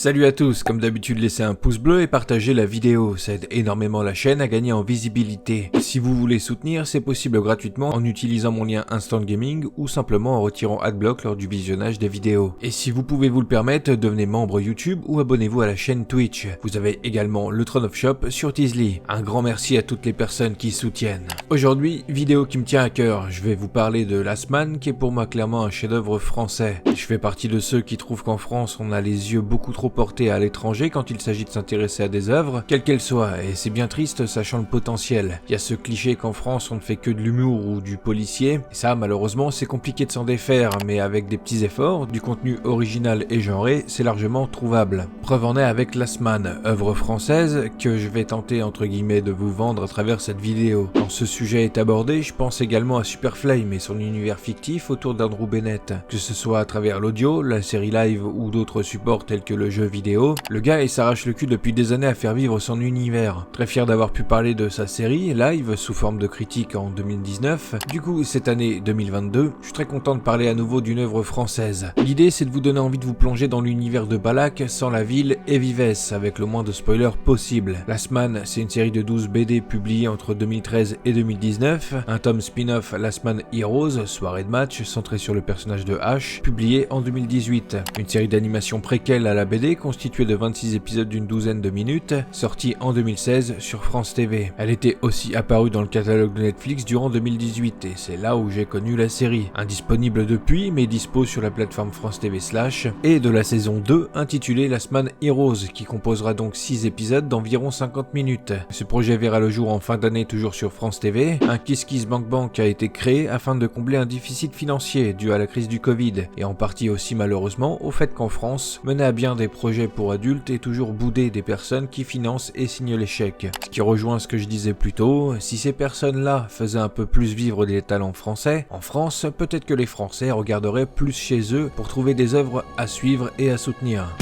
Salut à tous, comme d'habitude laissez un pouce bleu et partagez la vidéo, ça aide énormément la chaîne à gagner en visibilité. Si vous voulez soutenir, c'est possible gratuitement en utilisant mon lien Instant Gaming ou simplement en retirant Adblock lors du visionnage des vidéos. Et si vous pouvez vous le permettre, devenez membre YouTube ou abonnez-vous à la chaîne Twitch. Vous avez également le Throne of Shop sur Teasly. Un grand merci à toutes les personnes qui soutiennent. Aujourd'hui, vidéo qui me tient à cœur, je vais vous parler de Last Man qui est pour moi clairement un chef-d'œuvre français. Je fais partie de ceux qui trouvent qu'en France on a les yeux beaucoup trop portés à l'étranger quand il s'agit de s'intéresser à des œuvres, quelles qu'elles soient, et c'est bien triste sachant le potentiel. Il y a ce cliché qu'en France on ne fait que de l'humour ou du policier, et ça malheureusement c'est compliqué de s'en défaire, mais avec des petits efforts, du contenu original et genré, c'est largement trouvable. Preuve en est avec Last Man, œuvre française que je vais tenter entre guillemets de vous vendre à travers cette vidéo. Quand ce sujet est abordé, je pense également à Superflame et son univers fictif autour d'Andrew Bennett, que ce soit à travers l'audio, la série live ou d'autres supports tels que le jeu vidéo, le gars il s'arrache le cul depuis des années à faire vivre son univers. Très fier d'avoir pu parler de sa série live sous forme de critique en 2019. Du coup, cette année 2022, je suis très content de parler à nouveau d'une œuvre française. L'idée c'est de vous donner envie de vous plonger dans l'univers de Balak sans la ville et Vives, avec le moins de spoilers possible. Last Man, c'est une série de 12 BD publiées entre 2013 et 2019, un tome spin-off Last Man Heroes, soirée de match, centré sur le personnage de Ash, publié en 2018. Une série d'animation préquelle à la BD constituée de 26 épisodes d'une douzaine de minutes, sortie en 2016 sur France TV. Elle était aussi apparue dans le catalogue de Netflix durant 2018 et c'est là où j'ai connu la série. Indisponible depuis, mais dispo sur la plateforme France TV / et de la saison 2 intitulée Last Man Heroes qui composera donc 6 épisodes d'environ 50 minutes. Ce projet verra le jour en fin d'année toujours sur France TV. Un Kiss Kiss Bank Bank a été créé afin de combler un déficit financier dû à la crise du Covid et en partie aussi malheureusement au fait qu'en France, mener à bien des projets pour adultes est toujours boudé des personnes qui financent et signent les chèques. Ce qui rejoint ce que je disais plus tôt, si ces personnes-là faisaient un peu plus vivre des talents français, en France, peut-être que les Français regarderaient plus chez eux pour trouver des œuvres à suivre et à soutenir.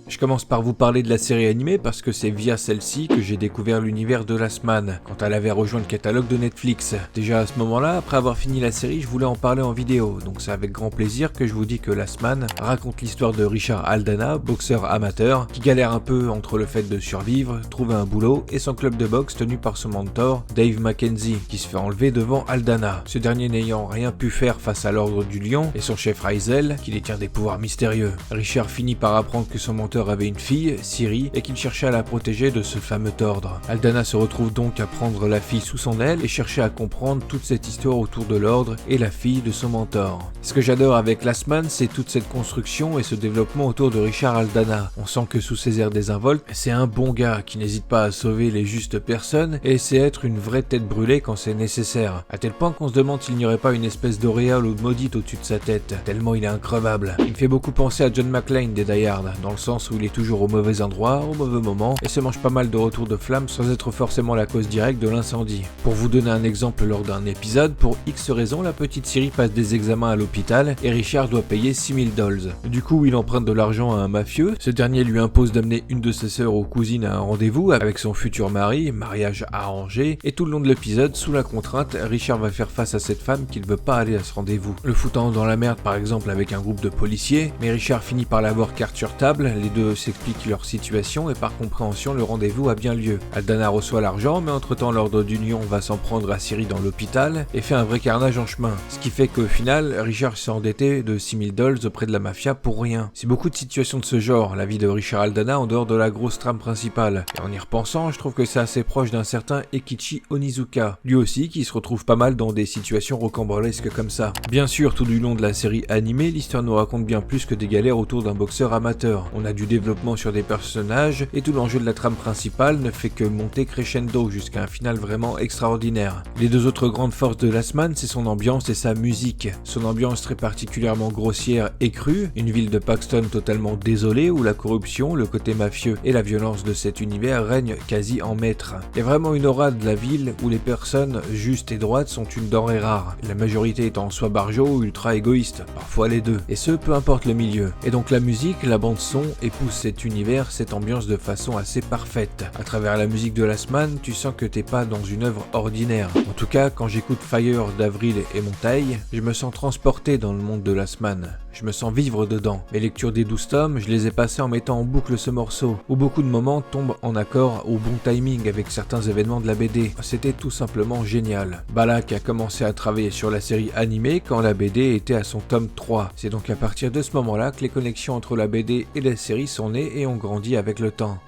Je commence par vous parler de la série animée parce que c'est via celle-ci que j'ai découvert l'univers de Last Man, quand elle avait rejoint le catalogue de Netflix. Déjà à ce moment-là, après avoir fini la série, je voulais en parler en vidéo, donc c'est avec grand plaisir que je vous dis que Last Man raconte l'histoire de Richard Aldana, boxeur amateur, qui galère un peu entre le fait de survivre, trouver un boulot et son club de boxe tenu par son mentor, Dave Mackenzie, qui se fait enlever devant Aldana. Ce dernier n'ayant rien pu faire face à l'ordre du lion et son chef Raizel, qui détient des pouvoirs mystérieux. Richard finit par apprendre que son mentor avait une fille, Siri, et qu'il cherchait à la protéger de ce fameux ordre. Aldana se retrouve donc à prendre la fille sous son aile et chercher à comprendre toute cette histoire autour de l'ordre et la fille de son mentor. Ce que j'adore avec Last Man, c'est toute cette construction et ce développement autour de Richard Aldana. On sent que sous ses airs désinvoltes, c'est un bon gars qui n'hésite pas à sauver les justes personnes et sait être une vraie tête brûlée quand c'est nécessaire. À tel point qu'on se demande s'il n'y aurait pas une espèce d'auréole ou de maudite au-dessus de sa tête, tellement il est increvable. Il me fait beaucoup penser à John McClane des Die Hard, dans le sens où il est toujours au mauvais endroit, au mauvais moment, et se mange pas mal de retours de flammes sans être forcément la cause directe de l'incendie. Pour vous donner un exemple lors d'un épisode, pour X raisons, la petite Siri passe des examens à l'hôpital et Richard doit payer $6000. Du coup, il emprunte de l'argent à un mafieux, ce dernier lui impose d'amener une de ses sœurs ou cousines à un rendez-vous avec son futur mari, mariage arrangé, et tout le long de l'épisode, sous la contrainte, Richard va faire face à cette femme qui ne veut pas aller à ce rendez-vous. Le foutant dans la merde par exemple avec un groupe de policiers, mais Richard finit par l'avoir carte sur table, les deux s'expliquent leur situation et par compréhension le rendez-vous a bien lieu. Aldana reçoit l'argent mais entre-temps l'ordre d'union va s'en prendre à Siri dans l'hôpital et fait un vrai carnage en chemin. Ce qui fait qu'au final, Richard s'est endetté de $6000 auprès de la mafia pour rien. C'est beaucoup de situations de ce genre, la vie de Richard Aldana en dehors de la grosse trame principale. Et en y repensant, je trouve que c'est assez proche d'un certain Eikichi Onizuka, lui aussi qui se retrouve pas mal dans des situations rocambolesques comme ça. Bien sûr, tout du long de la série animée, l'histoire nous raconte bien plus que des galères autour d'un boxeur amateur. On a du développement sur des personnages et tout l'enjeu de la trame principale ne fait que monter crescendo jusqu'à un final vraiment extraordinaire. Les deux autres grandes forces de Last Man, c'est son ambiance et sa musique. Son ambiance très particulièrement grossière et crue, une ville de Paxton totalement désolée où la corruption, le côté mafieux et la violence de cet univers règnent quasi en maître. Il y a vraiment une aura de la ville où les personnes justes et droites sont une denrée rare, la majorité étant soit barjot ou ultra égoïste, parfois les deux, et ce peu importe le milieu. Et donc la musique, la bande son est repousse cet univers, cette ambiance de façon assez parfaite. À travers la musique de Last Man, tu sens que t'es pas dans une œuvre ordinaire. En tout cas, quand j'écoute Fire d'Avril et Montaille, je me sens transporté dans le monde de Last Man. Je me sens vivre dedans. Mes lectures des 12 tomes, je les ai passées en mettant en boucle ce morceau, où beaucoup de moments tombent en accord au bon timing avec certains événements de la BD. C'était tout simplement génial. Balak a commencé à travailler sur la série animée quand la BD était à son tome 3. C'est donc à partir de ce moment-là que les connexions entre la BD et la série sont nées et ont grandi avec le temps.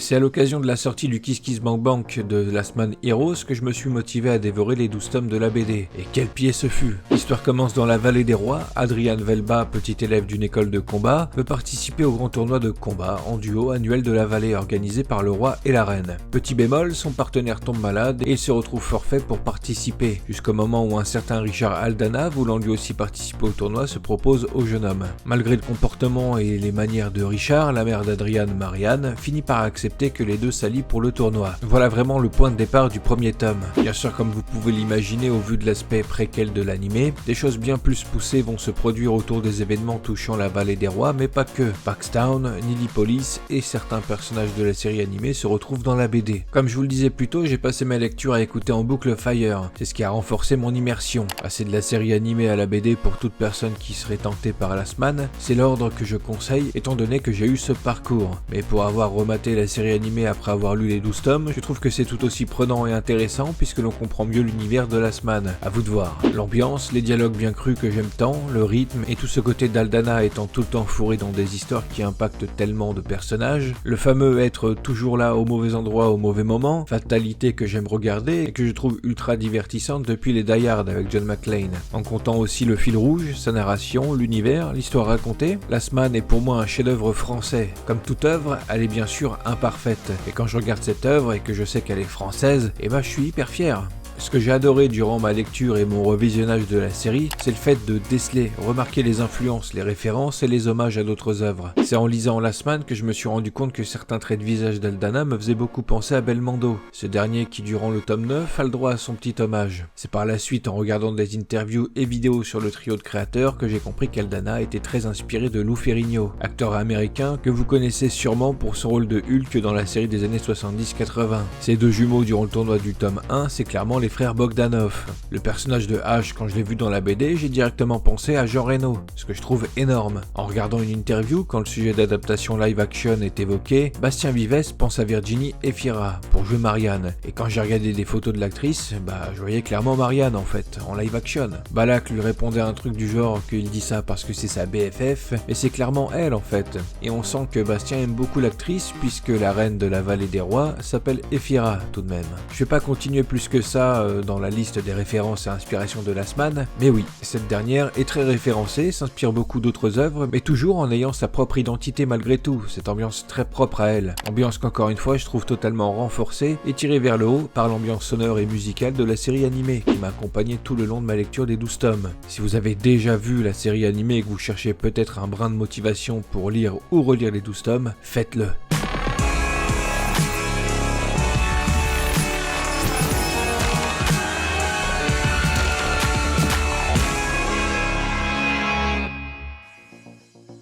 C'est à l'occasion de la sortie du Kiss Kiss Bang Bang de Last Man Heroes que je me suis motivé à dévorer les 12 tomes de la BD. Et quel pied ce fut! L'histoire commence dans la vallée des rois. Adrian Velba, petit élève d'une école de combat, veut participer au grand tournoi de combat en duo annuel de la vallée organisé par le roi et la reine. Petit bémol, son partenaire tombe malade et il se retrouve forfait pour participer, jusqu'au moment où un certain Richard Aldana, voulant lui aussi participer au tournoi, se propose au jeune homme. Malgré le comportement et les manières de Richard, la mère d'Adrian, Marianne, finit par accepter que les deux s'allient pour le tournoi. Voilà vraiment le point de départ du premier tome. Bien sûr, comme vous pouvez l'imaginer au vu de l'aspect préquel de l'animé, des choses bien plus poussées vont se produire autour des événements touchant la vallée des rois, mais pas que. Paxtown, Nillipolis et certains personnages de la série animée se retrouvent dans la BD. Comme je vous le disais plus tôt, j'ai passé ma lecture à écouter en boucle Fire. C'est ce qui a renforcé mon immersion. Passer de la série animée à la BD pour toute personne qui serait tentée par Last Man, c'est l'ordre que je conseille étant donné que j'ai eu ce parcours. Mais pour avoir rematé la série animée après avoir lu les 12 tomes, je trouve que c'est tout aussi prenant et intéressant puisque l'on comprend mieux l'univers de Last Man. À vous de voir. L'ambiance, les dialogues bien crus que j'aime tant, le rythme et tout ce côté d'Aldana étant tout le temps fourré dans des histoires qui impactent tellement de personnages, le fameux être toujours là au mauvais endroit au mauvais moment, fatalité que j'aime regarder et que je trouve ultra divertissante depuis les Die Hard avec John McClane. En comptant aussi le fil rouge, sa narration, l'univers, l'histoire racontée, Last Man est pour moi un chef-d'œuvre français. Comme toute œuvre, elle est bien sûr imparfaite. Et quand je regarde cette œuvre et que je sais qu'elle est française, eh ben je suis hyper fier. Ce que j'ai adoré durant ma lecture et mon revisionnage de la série, c'est le fait de déceler, remarquer les influences, les références et les hommages à d'autres œuvres. C'est en lisant Last Man que je me suis rendu compte que certains traits de visage d'Aldana me faisaient beaucoup penser à Belmondo, ce dernier qui durant le tome 9 a le droit à son petit hommage. C'est par la suite en regardant des interviews et vidéos sur le trio de créateurs que j'ai compris qu'Aldana était très inspiré de Lou Ferrigno, acteur américain que vous connaissez sûrement pour son rôle de Hulk dans la série des années 70-80. Ces deux jumeaux durant le tournoi du tome 1, c'est clairement les frères Bogdanov. Le personnage de H, quand je l'ai vu dans la BD, j'ai directement pensé à Jean Reno, ce que je trouve énorme. En regardant une interview, quand le sujet d'adaptation live action est évoqué, Bastien Vives pense à Virginie Efira pour jouer Marianne. Et quand j'ai regardé des photos de l'actrice, je voyais clairement Marianne en fait, en live action. Balak lui répondait un truc du genre qu'il dit ça parce que c'est sa BFF, mais c'est clairement elle en fait. Et on sent que Bastien aime beaucoup l'actrice puisque la reine de la vallée des rois s'appelle Efira tout de même. Je vais pas continuer plus que ça dans la liste des références et inspirations de Last Man, mais oui, cette dernière est très référencée, s'inspire beaucoup d'autres œuvres, mais toujours en ayant sa propre identité malgré tout, cette ambiance très propre à elle. Ambiance qu'encore une fois je trouve totalement renforcée et tirée vers le haut par l'ambiance sonore et musicale de la série animée, qui m'a accompagné tout le long de ma lecture des 12 tomes. Si vous avez déjà vu la série animée et que vous cherchez peut-être un brin de motivation pour lire ou relire les 12 tomes, faites-le.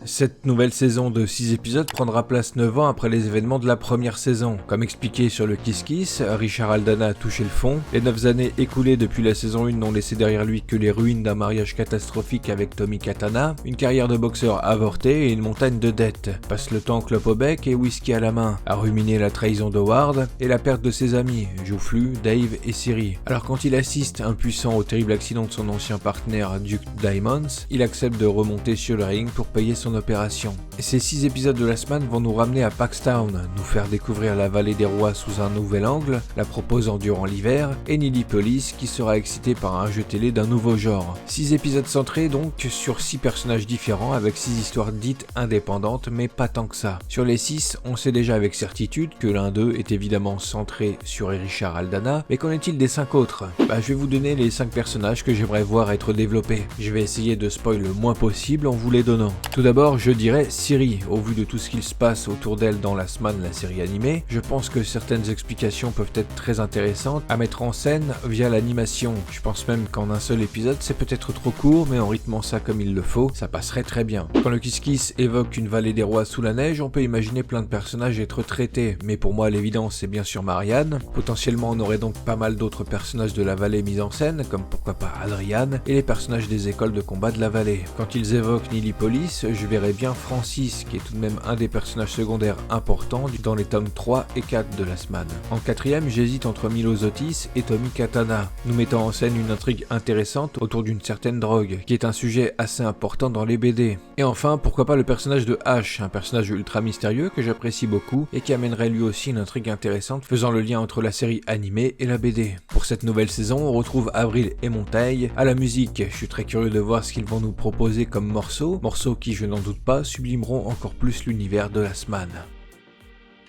Cette nouvelle saison de 6 épisodes prendra place 9 ans après les événements de la première saison. Comme expliqué sur le Kiss Kiss, Richard Aldana a touché le fond. Les 9 années écoulées depuis la saison 1 n'ont laissé derrière lui que les ruines d'un mariage catastrophique avec Tommy Katana, une carrière de boxeur avortée et une montagne de dettes. Passe le temps clope au bec et whisky à la main, à ruminer la trahison d'Howard et la perte de ses amis, Joufflu, Dave et Siri. Alors quand il assiste impuissant au terrible accident de son ancien partenaire Duke Diamonds, il accepte de remonter sur le ring pour payer son opération. Et ces 6 épisodes de Last Man vont nous ramener à Paxtown, nous faire découvrir la vallée des rois sous un nouvel angle, la proposant durant l'hiver, et Nillipolis qui sera excité par un jeu télé d'un nouveau genre. 6 épisodes centrés donc sur 6 personnages différents avec 6 histoires dites indépendantes mais pas tant que ça. Sur les 6, on sait déjà avec certitude que l'un d'eux est évidemment centré sur Richard Aldana, mais qu'en est-il des 5 autres? Je vais vous donner les 5 personnages que j'aimerais voir être développés. Je vais essayer de spoil le moins possible en vous les donnant. Tout d'abord, Alors je dirais Siri, au vu de tout ce qu'il se passe autour d'elle dans Last Man, la série animée, je pense que certaines explications peuvent être très intéressantes à mettre en scène via l'animation. Je pense même qu'en un seul épisode c'est peut-être trop court, mais en rythmant ça comme il le faut, ça passerait très bien. Quand le Kiss Kiss évoque une vallée des rois sous la neige, on peut imaginer plein de personnages être traités, mais pour moi l'évidence c'est bien sûr Marianne. Potentiellement on aurait donc pas mal d'autres personnages de la vallée mis en scène, comme pourquoi pas Adrian, et les personnages des écoles de combat de la vallée. Quand ils évoquent Nillipolis, je verrais bien Francis, qui est tout de même un des personnages secondaires importants dans les tomes 3 et 4 de Last Man. En quatrième, j'hésite entre Milo Zotis et Tommy Katana, nous mettant en scène une intrigue intéressante autour d'une certaine drogue, qui est un sujet assez important dans les BD. Et enfin, pourquoi pas le personnage de Ash, un personnage ultra mystérieux que j'apprécie beaucoup et qui amènerait lui aussi une intrigue intéressante faisant le lien entre la série animée et la BD. Pour cette nouvelle saison, on retrouve Avril et Monteil à la musique. Je suis très curieux de voir ce qu'ils vont nous proposer comme morceaux qui, je n'en doute pas, sublimeront encore plus l'univers de Last Man.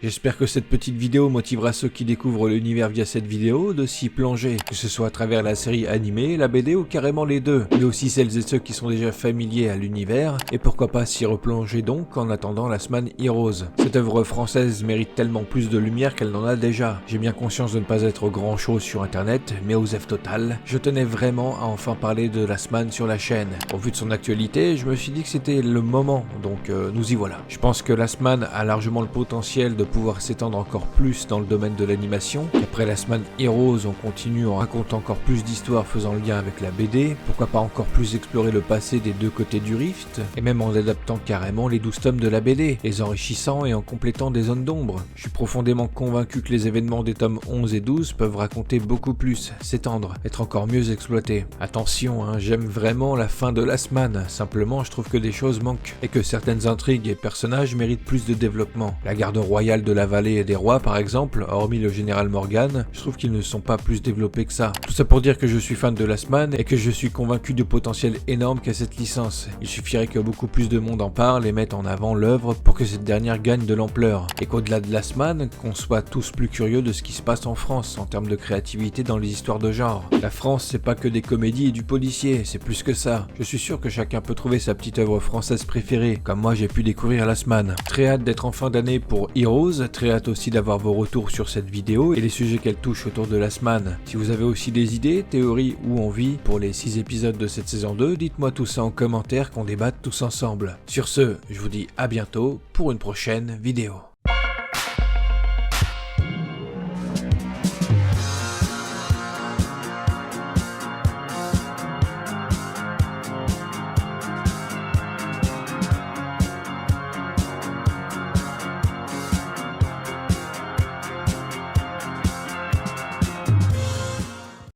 J'espère que cette petite vidéo motivera ceux qui découvrent l'univers via cette vidéo de s'y plonger, que ce soit à travers la série animée, la BD ou carrément les deux, mais aussi celles et ceux qui sont déjà familiers à l'univers, et pourquoi pas s'y replonger donc en attendant Last Man Heroes. Cette œuvre française mérite tellement plus de lumière qu'elle n'en a déjà. J'ai bien conscience de ne pas être grand chose sur internet, mais osef total, je tenais vraiment à enfin parler de Last Man sur la chaîne. Au vu de son actualité, je me suis dit que c'était le moment, donc nous y voilà. Je pense que Last Man a largement le potentiel de pouvoir s'étendre encore plus dans le domaine de l'animation. Après Last Man Heroes, on continue en racontant encore plus d'histoires faisant le lien avec la BD, pourquoi pas encore plus explorer le passé des deux côtés du Rift, et même en adaptant carrément les 12 tomes de la BD, les enrichissant et en complétant des zones d'ombre. Je suis profondément convaincu que les événements des tomes 11 et 12 peuvent raconter beaucoup plus, s'étendre, être encore mieux exploités. Attention, j'aime vraiment la fin de Last Man, simplement je trouve que des choses manquent, et que certaines intrigues et personnages méritent plus de développement. La garde royale de la vallée et des rois par exemple, hormis le général Morgan, je trouve qu'ils ne sont pas plus développés que ça. Tout ça pour dire que je suis fan de Last Man et que je suis convaincu du potentiel énorme qu'a cette licence. Il suffirait que beaucoup plus de monde en parle et mette en avant l'œuvre pour que cette dernière gagne de l'ampleur. Et qu'au-delà de Last Man, qu'on soit tous plus curieux de ce qui se passe en France en termes de créativité dans les histoires de genre. La France c'est pas que des comédies et du policier, c'est plus que ça. Je suis sûr que chacun peut trouver sa petite œuvre française préférée, comme moi j'ai pu découvrir Last Man. Très hâte d'être en fin d'année pour Heroes, très hâte aussi d'avoir vos retours sur cette vidéo et les sujets qu'elle touche autour de Last Man. Si vous avez aussi des idées, théories ou envies pour les 6 épisodes de cette saison 2, dites-moi tout ça en commentaire qu'on débatte tous ensemble. Sur ce, je vous dis à bientôt pour une prochaine vidéo.